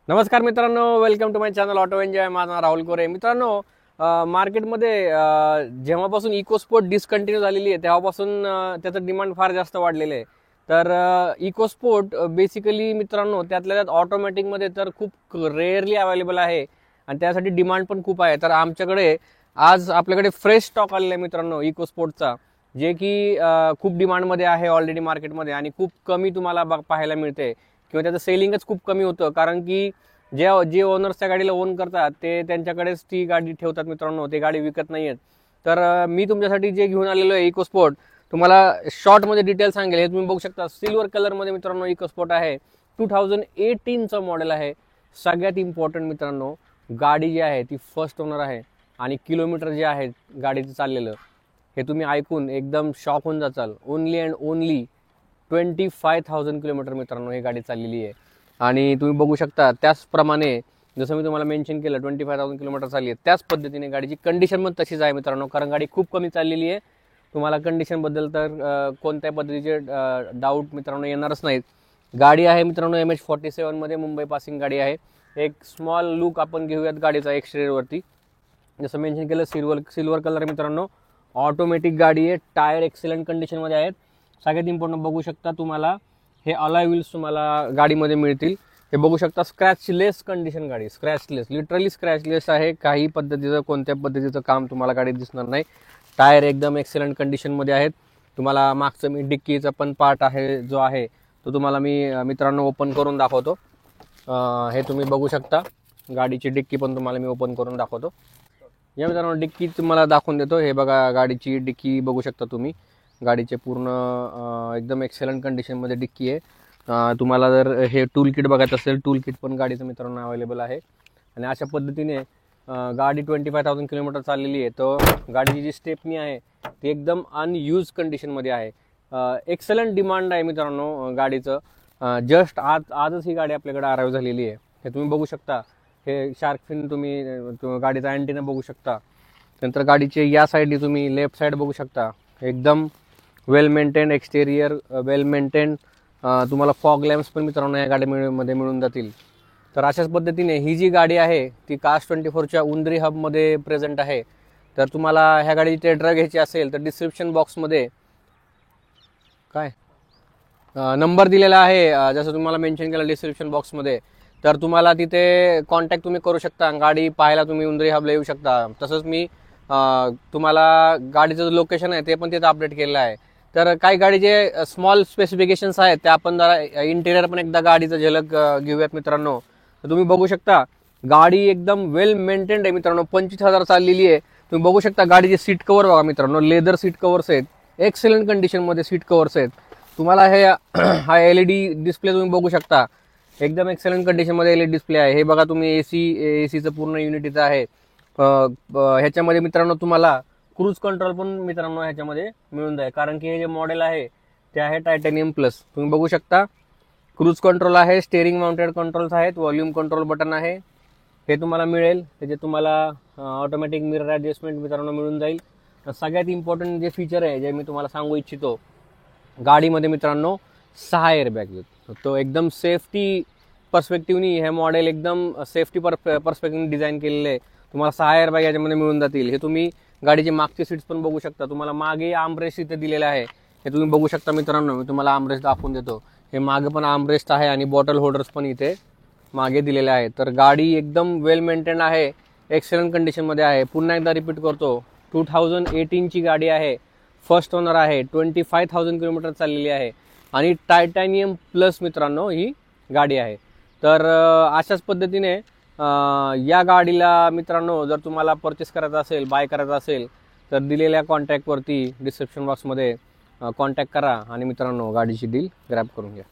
नमस्कार मित्रांनो, welcome to my channel auto enjoy. माझा राहुल कोरे. मित्रांनो, मार्केटमध्ये जेव्हापासून इकोस्पोर्ट डिस्कंटिन्यू झालेली आहे तेव्हापासून त्याचं डिमांड फार जास्त वाढलेलं आहे. तर इकोस्पोर्ट बेसिकली मित्रांनो त्यातल्या त्यात ऑटोमॅटिकमध्ये तर खूप रेअरली अवेलेबल आहे आणि त्यासाठी डिमांड पण खूप आहे. तर आमच्याकडे आज आपल्याकडे फ्रेश स्टॉक आलेला आहे मित्रांनो इकोस्पोर्टचा, जे की खूप डिमांडमध्ये आहे ऑलरेडी मार्केटमध्ये आणि खूप कमी तुम्हाला पाहायला मिळते किंवा त्याचं सेलिंगच खूप कमी होतं. कारण की जे ओनर्स त्या गाडीला ओन करतात ते त्यांच्याकडेच ती गाडी ठेवतात मित्रांनो, ते गाडी विकत नाही आहेत. तर मी तुमच्यासाठी जे घेऊन आलेलो आहे इकोस्पोर्ट, तुम्हाला शॉर्टमध्ये डिटेल सांगेल. हे तुम्ही बघू शकता, सिल्वर कलरमध्ये मित्रांनो इकोस्पोर्ट आहे. 2018चं मॉडेल आहे. सगळ्यात इम्पॉर्टंट मित्रांनो, गाडी जी आहे ती फर्स्ट ओनर आहे आणि किलोमीटर जे आहे गाडीचं चाललेलं हे तुम्ही ऐकून एकदम शॉक होऊन जाचाल. ओनली अँड ओनली 25,000 किलोमीटर मित्रांनो ही गाडी चाललेली आहे. आणि तुम्ही बघू शकता त्याचप्रमाणे जसं मी तुम्हाला मेन्शन केलं 25,000 किलोमीटर चालली आहे, त्याच पद्धतीने गाडीची कंडिशन पण तशीच आहे मित्रांनो. कारण गाडी खूप कमी चाललेली आहे. तुम्हाला कंडिशनबद्दल तर कोणत्या पद्धतीचे डाऊट मित्रांनो येणारच नाहीत. गाडी आहे मित्रांनो MH47 मध्ये मुंबई पासिंग गाडी आहे. एक स्मॉल लुक आपण घेऊयात गाडीचा एक्सटेरियरवरती. जसं मेन्शन केलं सिल्वर कलर मित्रांनो, ऑटोमॅटिक गाडी आहे. टायर एक्सलंट कंडिशनमध्ये आहेत. सगळ्यात इम्पॉर्टंट बघू शकता तुम्हाला हे अलॉय व्हील्स तुम्हाला गाडीमध्ये मिळतील. हे बघू शकता स्क्रॅचलेस कंडिशन गाडी, स्क्रॅचलेस, लिटरली स्क्रॅचलेस आहे. काही पद्धतीचं कोणत्या पद्धतीचं काम तुम्हाला गाडीत दिसणार नाही. टायर एकदम एक्सलंट कंडिशनमध्ये आहेत. तुम्हाला मागचं मी डिक्कीचा पण पार्ट आहे जो आहे तो तुम्हाला मी मित्रांनो ओपन करून दाखवतो. हे तुम्ही बघू शकता, गाडीची डिक्की पण तुम्हाला मी ओपन करून दाखवतो. या मित्रांनो डिक्की तुम्हाला दाखवून देतो. हे बघा गाडीची डिक्की बघू शकता तुम्ही. गाडीचे पूर्ण एकदम एक्सेलंट कंडिशनमध्ये डिक्की आहे. तुम्हाला जर हे टूल किट बघायचं असेल, टूल किट पण गाडीचं मित्रांनो अवेलेबल आहे. आणि अशा पद्धतीने गाडी 25,000 किलोमीटर चाललेली आहे. तर गाडीची जी स्टेपनी आहे ती एकदम अनयूज कंडिशनमध्ये आहे. एक्सलंट डिमांड आहे मित्रांनो गाडीचं. जस्ट आजच ही गाडी आपल्याकडे अराईव्ह झालेली आहे. हे तुम्ही बघू शकता. हे शार्क फिन तुम्ही गाडीचा अँटिना बघू शकता. नंतर गाडीचे या साईडने तुम्ही लेफ्ट साईड बघू शकता. एकदम वेल मेंटेन एक्सटेरियर, वेल मेंटेन. तुम्हाला फॉग लॅम्प्स पण मित्रांनो या गाडीमध्ये मिळून जातील. तर अशाच पद्धतीने ही जी गाडी आहे ती कास्ट 24च्या उंदरी हबमध्ये प्रेझेंट आहे. तर तुम्हाला ह्या गाडीची टेस्ट ड्राइव्ह घ्यायची असेल तर डिस्क्रिप्शन बॉक्समध्ये काय नंबर दिलेला आहे, जसं तुम्हाला मेन्शन केलं डिस्क्रिप्शन बॉक्समध्ये. तर तुम्हाला तिथे कॉन्टॅक्ट तुम्ही करू शकता. गाडी पाहायला तुम्ही उंदरी हबला येऊ शकता. तसंच मी तुम्हाला गाडीचं जो लोकेशन आहे ते पण तिथं अपडेट केलेलं आहे. तर काही गाडीचे स्मॉल स्पेसिफिकेशन्स आहेत त्या आपण जरा इंटिरियर पण एकदा गाडीचं झलक घेऊयात मित्रांनो. तर तुम्ही बघू शकता गाडी एकदम वेल मेंटेन्ड आहे मित्रांनो. 25,000 चाललेली आहे. तुम्ही बघू शकता गाडीचे सीट कव्हर बघा मित्रांनो, लेदर सीट कव्हर्स आहेत. एक्सलंट कंडिशनमध्ये सीट कव्हर्स आहेत. तुम्हाला हा LED डिस्प्ले तुम्ही बघू शकता. एकदम एक्सलंट कंडिशनमध्ये LED डिस्प्ले आहे. हे बघा तुम्ही एसीचं पूर्ण युनिटीचं आहे. ह्याच्यामध्ये मित्रांनो तुम्हाला क्रूज कंट्रोल पण मित्रांनो ह्याच्यामध्ये मिळून जाईल. कारण की हे जे मॉडेल आहे ते आहे टायटॅनियम प्लस. तुम्ही बघू शकता क्रूज कंट्रोल आहे, स्टेअरिंग माउंटेड कंट्रोल्स आहेत, व्हॉल्यूम कंट्रोल बटन आहे, हे तुम्हाला मिळेल. त्याचे तुम्हाला ऑटोमॅटिक मिरर ॲडजस्टमेंट मित्रांनो मिळून जाईल. सगळ्यात इम्पॉर्टंट जे फीचर आहे जे मी तुम्हाला सांगू इच्छितो, गाडीमध्ये मित्रांनो 6 एअरबॅग. तो एकदम सेफ्टी पर्स्पेक्टिव्हनी हे मॉडेल एकदम सेफ्टी पर्स्पेक्टिव्हनी डिझाईन केलेलं आहे. तुम्हाला 6 एअरबॅग याच्यामध्ये मिळून जातील. हे तुम्ही गाडीचे मागचे सीट्स पण बघू शकता. तुम्हाला मागे आर्मरेस्ट इथे दिलेले आहे. हे तुम्ही बघू शकता मित्रांनो. मी तुम्हाला आर्मरेस्ट दाखवून देतो. हे मागे पण आर्मरेस्ट आहे आणि बॉटल होल्डर्स पण इथे मागे दिलेले आहेत. तर गाडी एकदम वेल मेंटेन आहे, एक्सलंट कंडिशनमध्ये आहे. पुन्हा एकदा रिपीट करतो, 2018ची गाडी आहे, फर्स्ट ओनर आहे, 25,000 किलोमीटर चाललेली आहे आणि टायटॅनियम प्लस मित्रांनो ही गाडी आहे. तर अशाच पद्धतीने या गाडीला मित्रांनो जर तुम्हाला परचेस करायचं असेल, बाय करायचं असेल तर दिलेल्या कॉन्टॅक्टवरती डिस्क्रिप्शन बॉक्समध्ये कॉन्टॅक्ट करा आणि मित्रांनो गाडीची डील ग्रॅब करून घ्या.